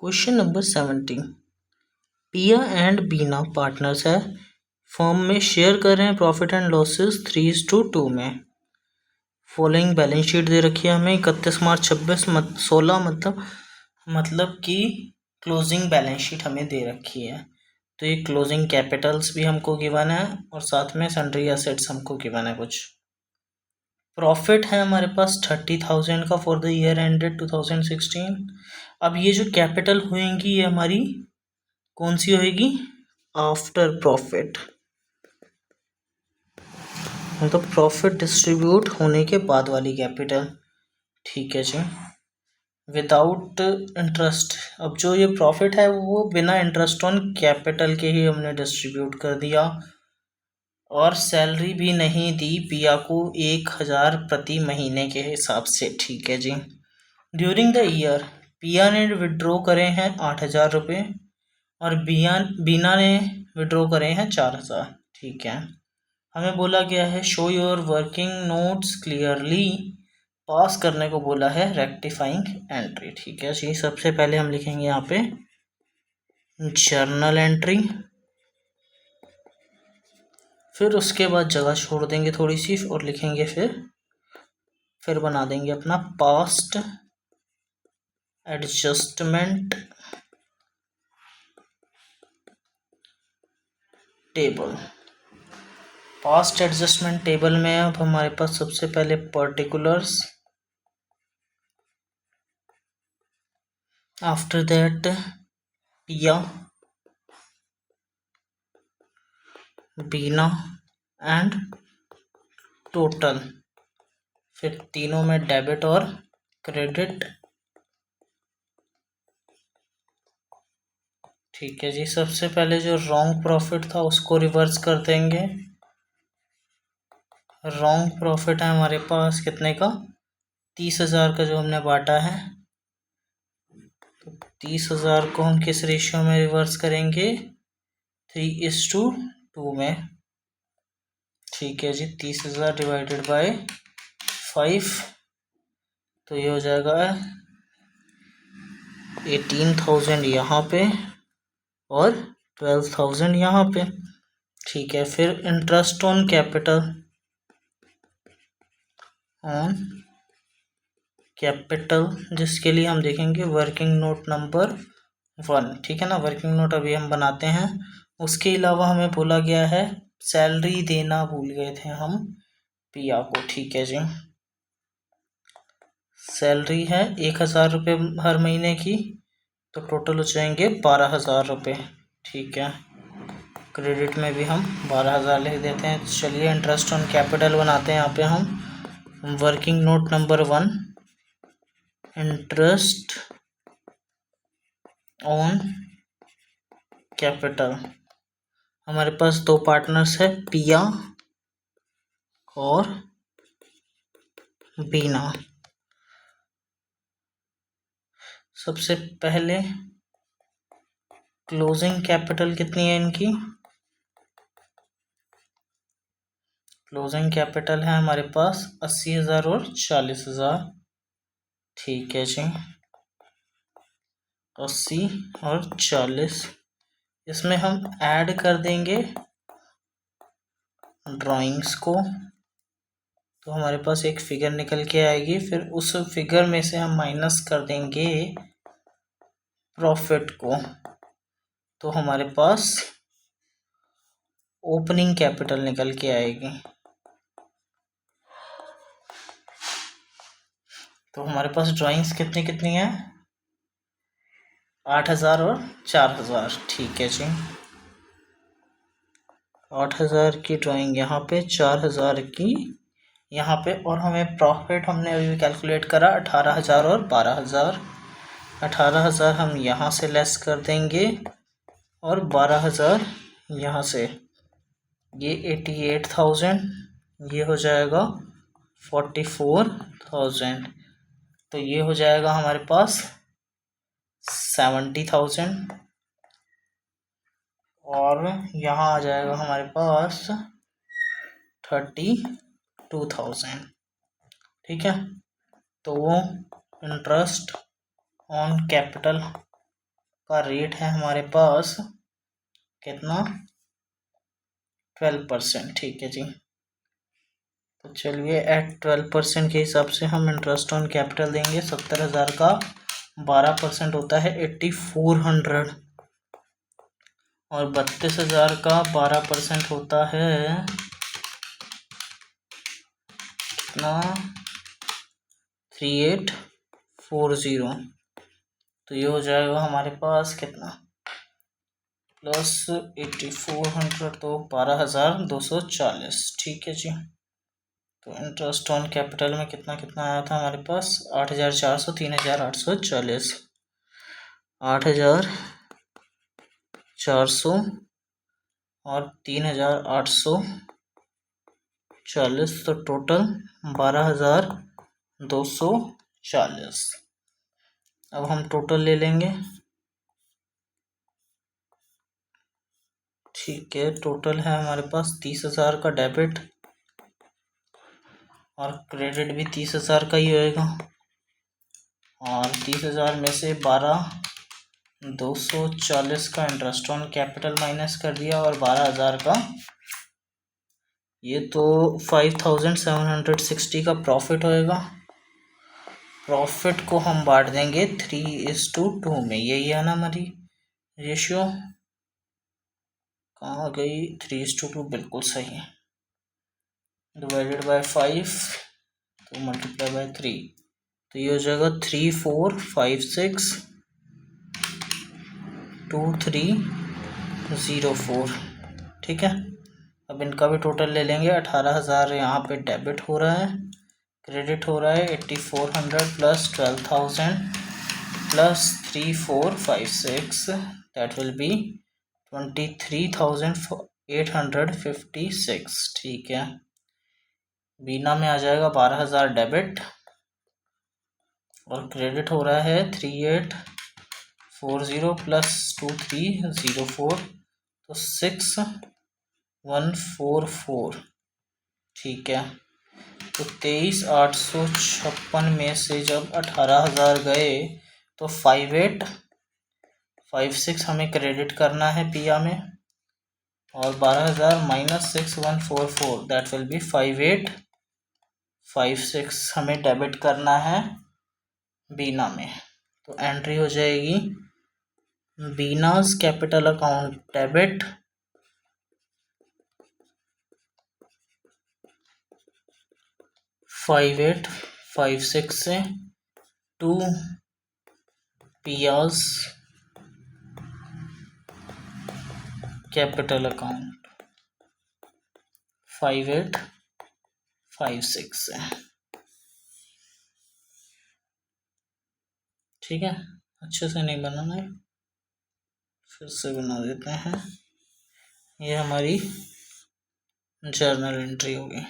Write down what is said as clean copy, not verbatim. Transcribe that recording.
Question number 17। पिया and Bina partners है, firm में शेयर कर रहे हैं प्रॉफिट एंड लॉसेस 3:2 में। फॉलोइंग बैलेंस शीट दे रखी है हमें 31 मार्च 16 मतलब कि क्लोजिंग बैलेंस शीट हमें दे रखी है। तो ये क्लोजिंग कैपिटल्स भी हमको गिवन है और साथ में सन्ड्री एसेट्स हमको गिवन है। कुछ प्रॉफिट है हमारे पास 30,000 का फॉर द ईयर एंडेड 2016। अब ये जो कैपिटल होएंगी ये हमारी कौन सी होएगी? आफ्टर प्रॉफिट, मतलब प्रॉफिट डिस्ट्रीब्यूट होने के बाद वाली कैपिटल। ठीक है जी, विदाउट इंटरेस्ट। अब जो ये प्रॉफिट है वो बिना इंटरेस्ट ऑन कैपिटल के ही हमने डिस्ट्रीब्यूट कर दिया और सैलरी भी नहीं दी पिया को 1,000 प्रति महीने के हिसाब से। ठीक है जी। ड्यूरिंग द ईयर पिया ने विड्रॉ करे हैं 8,000 रुपये और बीना ने विड्रॉ करे हैं 4,000। ठीक है, हमें बोला गया है show your working notes clearly, pass करने को बोला है रेक्टिफाइंग एंट्री। ठीक है जी, सबसे पहले हम लिखेंगे यहाँ पे जर्नल एंट्री, फिर उसके बाद जगह छोड़ देंगे थोड़ी सी और लिखेंगे फिर बना देंगे अपना past adjustment table. Past adjustment table में अब हमारे पास सबसे पहले पर्टिकुलर्स, आफ्टर दैट पिया, बीना एंड टोटल, फिर तीनों में डेबिट और क्रेडिट। ठीक है जी, सबसे पहले जो रॉन्ग प्रॉफिट था उसको रिवर्स कर देंगे। रॉन्ग प्रॉफिट है हमारे पास कितने का? 30,000 का जो हमने बांटा है। तो 30,000 को हम किस रेशियो में रिवर्स करेंगे? 3:2 में। ठीक है जी, 30,000 डिवाइडेड बाय 5, तो ये हो जाएगा 18,000 यहाँ पे और 12,000 यहाँ पे। ठीक है, फिर इंटरेस्ट ऑन कैपिटल जिसके लिए हम देखेंगे वर्किंग नोट नंबर 1। ठीक है ना, वर्किंग नोट अभी हम बनाते हैं। उसके अलावा हमें बोला गया है सैलरी देना भूल गए थे हम पिया को। ठीक है जी, सैलरी है 1,000 रुपये हर महीने की, तो टोटल हो जाएंगे 12,000 रुपये। ठीक है, क्रेडिट में भी हम 12,000 लिख देते हैं। चलिए इंटरेस्ट ऑन कैपिटल बनाते हैं यहाँ पे हम। Working note number 1, interest on capital. हमारे पास दो पार्टनर्स है पिया और बीना। सबसे पहले क्लोजिंग कैपिटल कितनी है इनकी? क्लोजिंग कैपिटल है हमारे पास 80,000 और 40,000। ठीक है जी, 80 और 40। इसमें हम ऐड कर देंगे ड्राइंग्स को, तो हमारे पास एक फिगर निकल के आएगी। फिर उस फिगर में से हम माइनस कर देंगे प्रॉफिट को, तो हमारे पास ओपनिंग कैपिटल निकल के आएगी। तो हमारे पास ड्राइंग्स कितनी कितनी है? 8,000 और 4,000। ठीक है जी, 8,000 की ड्राइंग यहाँ पे, 4,000 की यहाँ पे, और हमें प्रॉफिट हमने अभी कैलकुलेट करा 18,000 और 12,000। 18,000 हम यहाँ से लेस कर देंगे और 12,000 यहाँ से, ये 88,000, ये हो जाएगा 44,000, तो ये हो जाएगा हमारे पास 70,000 और यहाँ आ जाएगा हमारे पास 32,000। ठीक है, तो वो इंटरेस्ट ऑन कैपिटल का रेट है हमारे पास कितना, 12%। ठीक है जी। तो चलिए एट 12% के हिसाब से हम इंटरेस्ट ऑन कैपिटल देंगे। 70,000 का 12% होता है 8400, और 32,000 का 12% होता है कितना, 3840। तो ये हो जाएगा हमारे पास कितना, प्लस 8400 तो 12,240। ठीक है जी। तो इंटरेस्ट ऑन कैपिटल में कितना कितना आया था हमारे पास, 8,400, 3,840, 8,400 और 3,840, तो टोटल 12,240। अब हम टोटल ले लेंगे। ठीक है, टोटल है हमारे पास 30,000 का डेबिट, और क्रेडिट भी 30,000 का ही होएगा। और 30,000 में से 12,240 का इंटरेस्ट ऑन कैपिटल माइनस कर दिया, और 12,000 का, ये तो 5,760 का प्रॉफिट होएगा। प्रॉफिट को हम बांट देंगे 3:2 में। यही है ना हमारी रेशियो, कहाँ गई, 3:2, बिल्कुल सही है। डिवाइडेड बाय 5 तो मल्टीप्लाई बाय 3, तो ये हो जाएगा 34562304। ठीक है। अब इनका भी टोटल ले लेंगे। 18,000 यहाँ पे डेबिट हो रहा है, क्रेडिट हो रहा है 8400 plus 12,000 plus 3456, that will be 23,856। ठीक है। बीना में आ जाएगा 12,000 डेबिट, और क्रेडिट हो रहा है 3840 प्लस 2304, तो 6144। ठीक है। तो 23,856 में से जब 18,000 गए तो 5856 हमें क्रेडिट करना है पिया में, और 12,000 माइनस 6144, दैट विल बी 5856 हमें डेबिट करना है बीना में। तो एंट्री हो जाएगी बीनास कैपिटल अकाउंट डेबिट 5856 से टू पियास कैपिटल अकाउंट 5856 से। ठीक है, अच्छे से नहीं बनाना है, फिर से बना देते हैं। ये हमारी जर्नल एंट्री होगी।